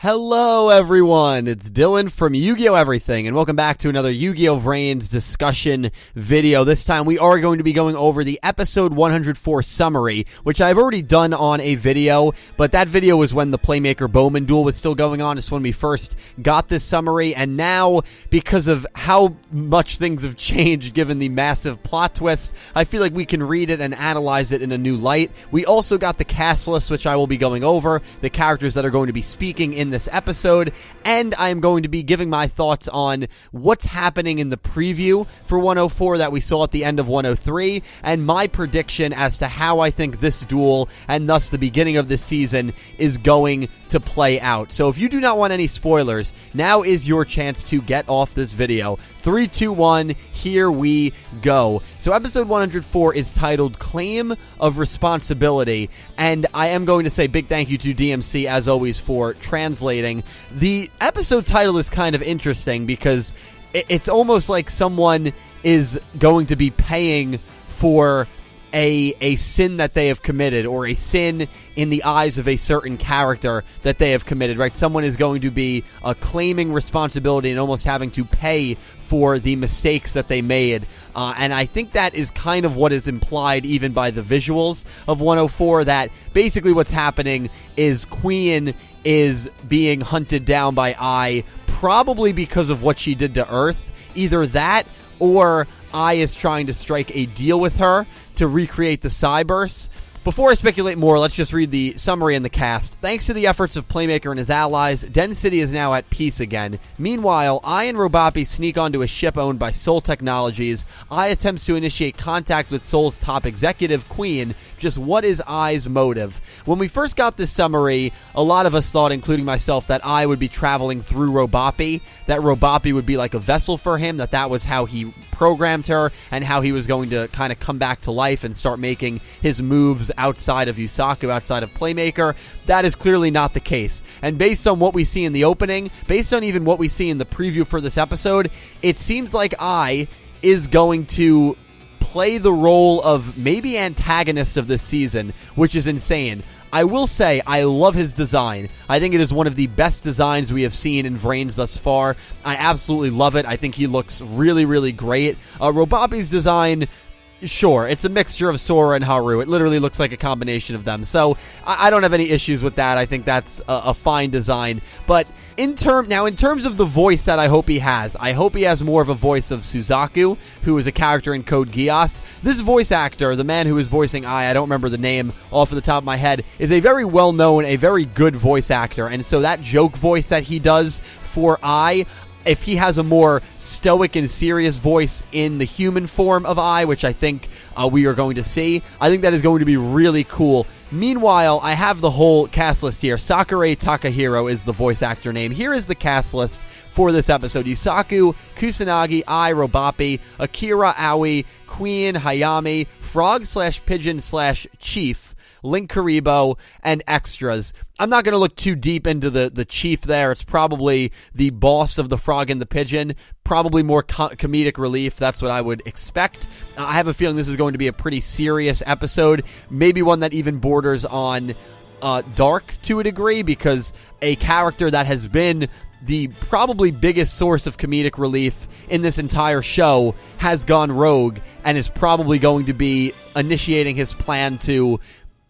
Hello everyone, it's Dylan from Yugioh Everything, and welcome back to another Yu-Gi-Oh! VRains discussion video. This time we are going to be going over the episode 104 summary, which I've already done on a video, but that video was when the Playmaker Bowman duel was still going on. It's when we first got this summary, and now, because of how much things have changed given the massive plot twist, I feel like we can read it and analyze it in a new light. We also got the cast list, which I will be going over, the characters that are going to be speaking in this episode, and I'm going to be giving my thoughts on what's happening in the preview for 104 that we saw at the end of 103, and my prediction as to how I think this duel, and thus the beginning of this season, is going to play out. So if you do not want any spoilers, now is your chance to get off this video. 3, 2, 1, here we go. So episode 104 is titled Claim of Responsibility, and I am going to say big thank you to DMC as always for translating. The episode title is kind of interesting because it's almost like someone is going to be paying for a sin that they have committed, or a sin in the eyes of a certain character that they have committed, right? Someone is going to be claiming responsibility and almost having to pay for the mistakes that they made. And I think that is kind of what is implied even by the visuals of 104, that basically what's happening is Queen is being hunted down by I, probably because of what she did to Earth. Either that, or I is trying to strike a deal with her to recreate the Cyberse. Before I speculate more, let's just read the summary and the cast. Thanks to the efforts of Playmaker and his allies, Den City is now at peace again. Meanwhile, I and Robapi sneak onto a ship owned by Sol Technologies. I attempts to initiate contact with Sol's top executive, Queen. Just what is I's motive? When we first got this summary, a lot of us thought, including myself, that I would be traveling through Robapi, that Robapi would be like a vessel for him, that was how he programmed her, and how he was going to kind of come back to life and start making his moves outside of Yusaku, outside of Playmaker. That is clearly not the case. And based on what we see in the opening, based on even what we see in the preview for this episode, it seems like I is going to play the role of maybe antagonist of this season, which is insane. I will say, I love his design. I think it is one of the best designs we have seen in VRains thus far. I absolutely love it. I think he looks really, really great. Robapi's design, sure, it's a mixture of Sora and Haru. It literally looks like a combination of them. So I don't have any issues with that. I think that's a fine design. But in terms of the voice that I hope he has more of a voice of Suzaku, who is a character in Code Geass. This voice actor, the man who is voicing I don't remember the name off of the top of my head, is a very well-known, a very good voice actor. And so that joke voice that he does for if he has a more stoic and serious voice in the human form of I, which I think we are going to see, I think that is going to be really cool. Meanwhile, I have the whole cast list here. Sakurai Takahiro is the voice actor name. Here is the cast list for this episode. Yusaku, Kusanagi, I, Robapi, Akira, Aoi, Queen, Hayami, Frog/Pigeon/Chief, Link Karibo, and extras. I'm not going to look too deep into the chief there. It's probably the boss of the Frog and the Pigeon. Probably more comedic relief. That's what I would expect. I have a feeling this is going to be a pretty serious episode. Maybe one that even borders on dark to a degree, because a character that has been the probably biggest source of comedic relief in this entire show has gone rogue and is probably going to be initiating his plan to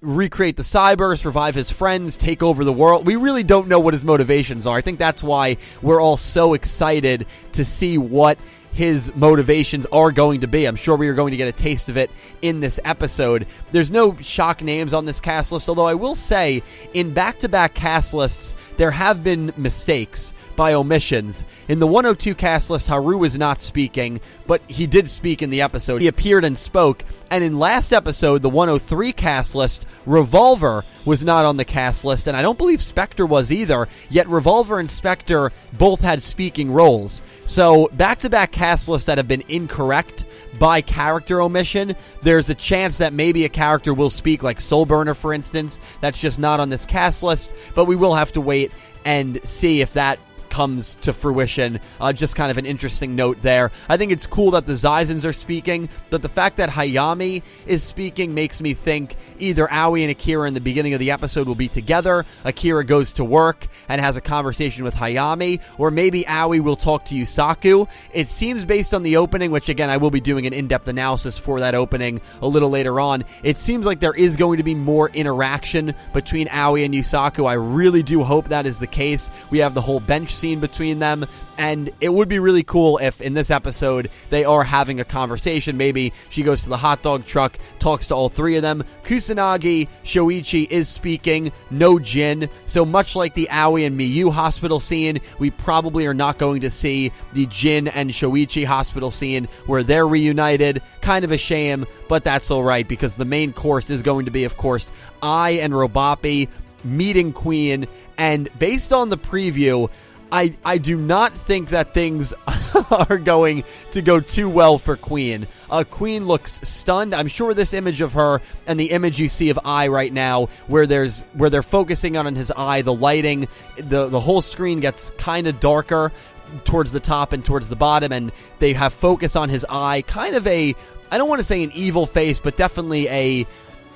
recreate the Cyberse, revive his friends, take over the world. We really don't know what his motivations are. I think that's why we're all so excited to see what his motivations are going to be. I'm sure we are going to get a taste of it in this episode. There's no shock names on this cast list, although I will say, in back-to-back cast lists, there have been mistakes by omissions. In the 102 cast list, Haru was not speaking, but he did speak in the episode. He appeared and spoke. And in last episode, the 103 cast list, Revolver was not on the cast list, and I don't believe Spectre was either, yet Revolver and Spectre both had speaking roles. So, back-to-back cast lists that have been incorrect by character omission, there's a chance that maybe a character will speak, like Soulburner, for instance. That's just not on this cast list, but we will have to wait and see if that comes to fruition. Just kind of an interesting note there. I think it's cool that the Zaizens are speaking, but the fact that Hayami is speaking makes me think either Aoi and Akira in the beginning of the episode will be together, Akira goes to work and has a conversation with Hayami, or maybe Aoi will talk to Yusaku. It seems based on the opening, which again I will be doing an in-depth analysis for that opening a little later on, it seems like there is going to be more interaction between Aoi and Yusaku. I really do hope that is the case. We have the whole bench scene between them, and it would be really cool if in this episode they are having a conversation. Maybe she goes to the hot dog truck, talks to all three of them. Kusanagi Shoichi is speaking, no Jin. So much like the Aoi and Miyu hospital scene, we probably are not going to see the Jin and Shoichi hospital scene where they're reunited. Kind of a shame, but that's alright, because the main course is going to be, of course, Ai and Robapi meeting Queen, and based on the preview, I do not think that things are going to go too well for Queen. Queen looks stunned. I'm sure this image of her and the image you see of Ai right now, where they're focusing on his eye, the lighting, the whole screen gets kind of darker towards the top and towards the bottom, and they have focus on his eye. Kind of I don't want to say an evil face, but definitely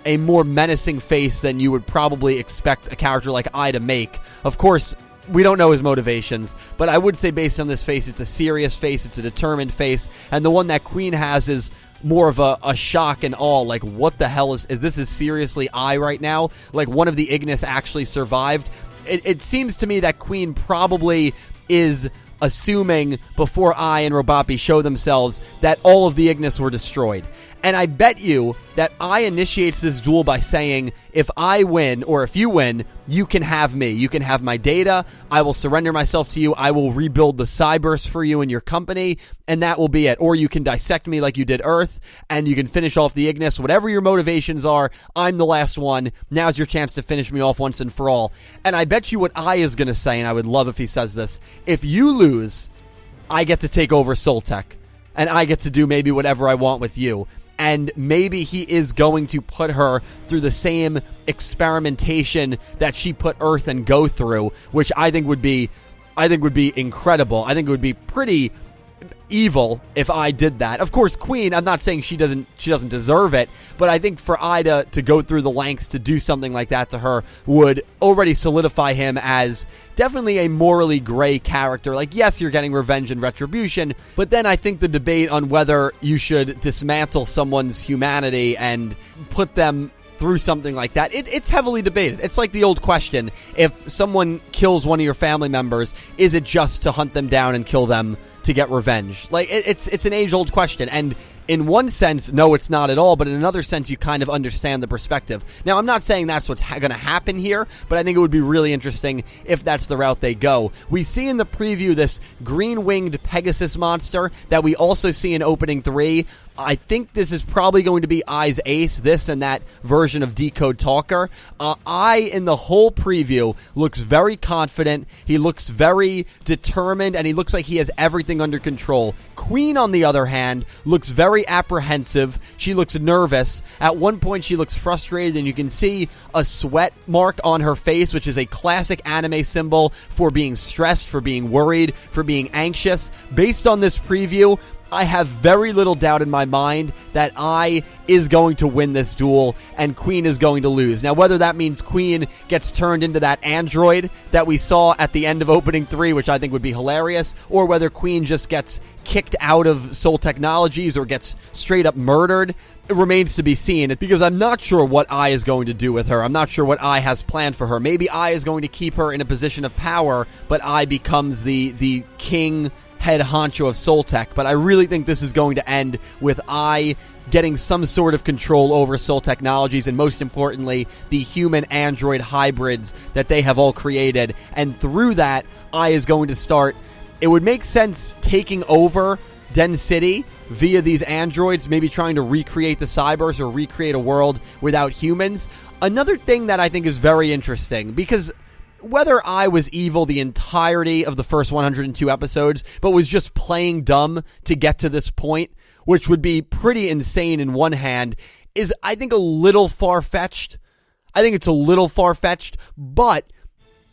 a more menacing face than you would probably expect a character like Ai to make. Of course, we don't know his motivations, but I would say based on this face, it's a serious face, it's a determined face, and the one that Queen has is more of a shock and awe, like, what the hell is this is seriously Ai right now? Like, one of the Ignis actually survived? It seems to me that Queen probably is assuming before Ai and Robapi show themselves that all of the Ignis were destroyed. And I bet you that Ai initiates this duel by saying, if I win, or if you win, you can have me. You can have my data. I will surrender myself to you. I will rebuild the Cyberse for you and your company, and that will be it. Or you can dissect me like you did Earth, and you can finish off the Ignis. Whatever your motivations are, I'm the last one. Now's your chance to finish me off once and for all. And I bet you what Ai is going to say, and I would love if he says this, if you lose, I get to take over Soltech, and I get to do maybe whatever I want with you. And maybe he is going to put her through the same experimentation that she put Earth and Go through, which I think would be incredible. I think it would be pretty evil if I did that. Of course, Queen, I'm not saying she doesn't deserve it, but I think for Ai to go through the lengths to do something like that to her would already solidify him as definitely a morally gray character. Like, yes, you're getting revenge and retribution, but then I think the debate on whether you should dismantle someone's humanity and put them through something like that, it's heavily debated. It's like the old question, if someone kills one of your family members, is it just to hunt them down and kill them to get revenge? Like, it's an age-old question, and in one sense, no, it's not at all, but in another sense, you kind of understand the perspective. Now, I'm not saying that's what's going to happen here, but I think it would be really interesting if that's the route they go. We see in the preview this green-winged Pegasus monster that we also see in Opening 3. I think this is probably going to be Ai's ace, this and that version of Decode Talker. Ai, in the whole preview, looks very confident. He looks very determined, and he looks like he has everything under control. Queen, on the other hand, looks very apprehensive. She looks nervous. At one point, she looks frustrated, and you can see a sweat mark on her face, which is a classic anime symbol for being stressed, for being worried, for being anxious. Based on this preview, I have very little doubt in my mind that Ai is going to win this duel and Queen is going to lose. Now, whether that means Queen gets turned into that android that we saw at the end of Opening 3, which I think would be hilarious, or whether Queen just gets kicked out of Soul Technologies or gets straight up murdered, it remains to be seen, because I'm not sure what Ai is going to do with her. I'm not sure what Ai has planned for her. Maybe Ai is going to keep her in a position of power, but Ai becomes the king head honcho of Soltech, but I really think this is going to end with Ai getting some sort of control over Soul Technologies, and most importantly, the human-android hybrids that they have all created, and through that, Ai is going to start, it would make sense taking over Den City via these androids, maybe trying to recreate the Cyberse or recreate a world without humans. Another thing that I think is very interesting, because whether Ai was evil the entirety of the first 102 episodes, but was just playing dumb to get to this point, which would be pretty insane in one hand, is, I think, a little far-fetched. I think it's a little far-fetched, but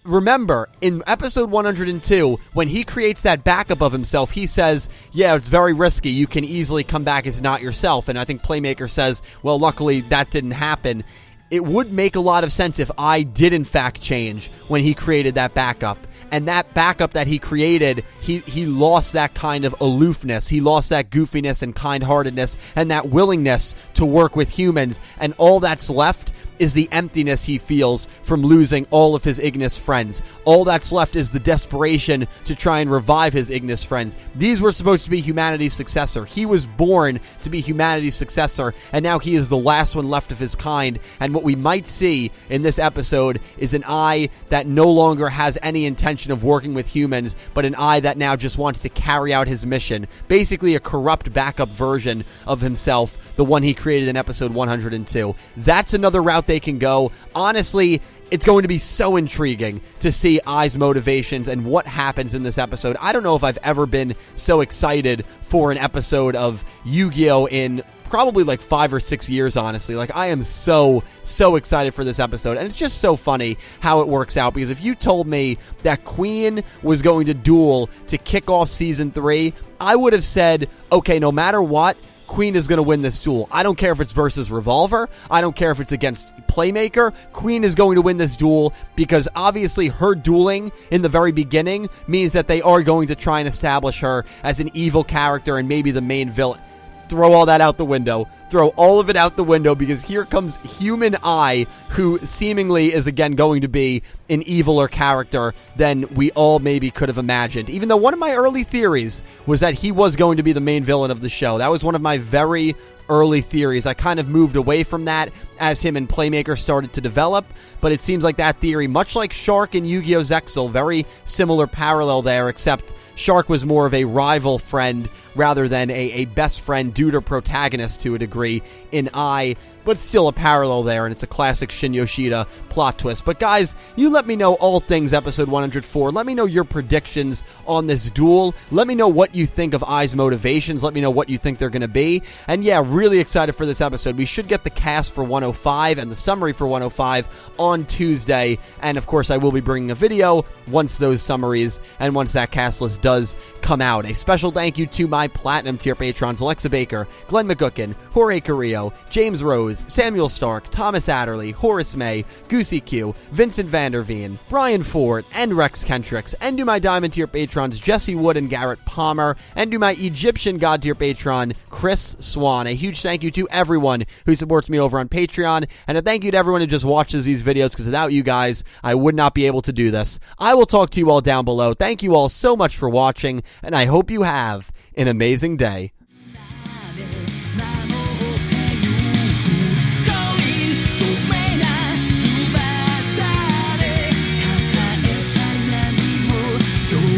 remember, in episode 102, when he creates that backup of himself, he says, yeah, it's very risky. You can easily come back as not yourself. And I think Playmaker says, well, luckily that didn't happen. It would make a lot of sense if I did in fact change when he created that backup. And that backup that he created, he lost that kind of aloofness. He lost that goofiness and kind-heartedness and that willingness to work with humans. And all that's left is the emptiness he feels from losing all of his Ignis friends. All that's left is the desperation to try and revive his Ignis friends. These were supposed to be humanity's successor. He was born to be humanity's successor, and now he is the last one left of his kind. And what we might see in this episode is an eye that no longer has any intention of working with humans, but an eye that now just wants to carry out his mission. Basically a corrupt backup version of himself, the one he created in episode 102. That's another route they can go. Honestly, it's going to be so intriguing to see Ai's motivations and what happens in this episode. I don't know if I've ever been so excited for an episode of Yu-Gi-Oh! In probably like 5 or 6 years, honestly. Like, I am so excited for this episode, and it's just so funny how it works out, because if you told me that Queen was going to duel to kick off Season 3, I would have said, okay, no matter what, Queen is going to win this duel. I don't care if it's versus Revolver. I don't care if it's against Playmaker. Queen is going to win this duel because obviously her dueling in the very beginning means that they are going to try and establish her as an evil character and maybe the main villain. Throw all that out the window. Throw all of it out the window, because here comes Human Ai, who seemingly is again going to be an eviler character than we all maybe could have imagined. Even though one of my early theories was that he was going to be the main villain of the show. That was one of my very early theories. I kind of moved away from that as him and Playmaker started to develop, but it seems like that theory, much like Shark and Yu-Gi-Oh! Zexal, very similar parallel there, except Shark was more of a rival friend rather than a best friend dude or protagonist to a degree in Ai, but still a parallel there, and it's a classic Shin Yoshida plot twist. But guys, you let me know all things episode 104. Let me know your predictions on this duel. Let me know what you think of Ai's motivations. Let me know what you think they're going to be. And yeah, really excited for this episode. We should get the cast for 105 and the summary for 105 on Tuesday. And of course, I will be bringing a video once those summaries and once that cast list does come out. A special thank you to my Platinum tier patrons Alexa Baker, Glen McGookin, Jorge Carrillo, James Rose, Samuel Stark, Thomas Adderley, Horace Maye, Goosey Q, Vincent Van Der Veen, Brian Ford, and Rexkentrix, and to my Diamond tier patrons Jesse Wood and Garrett Palmer, and to my Egyptian God tier patron Chris Swan. A huge thank you to everyone who supports me over on Patreon, and a thank you to everyone who just watches these videos, because without you guys, I would not be able to do this. I will talk to you all down below. Thank you all so much for watching, and I hope you have an amazing day.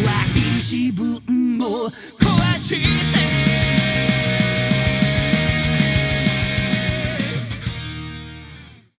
Wow.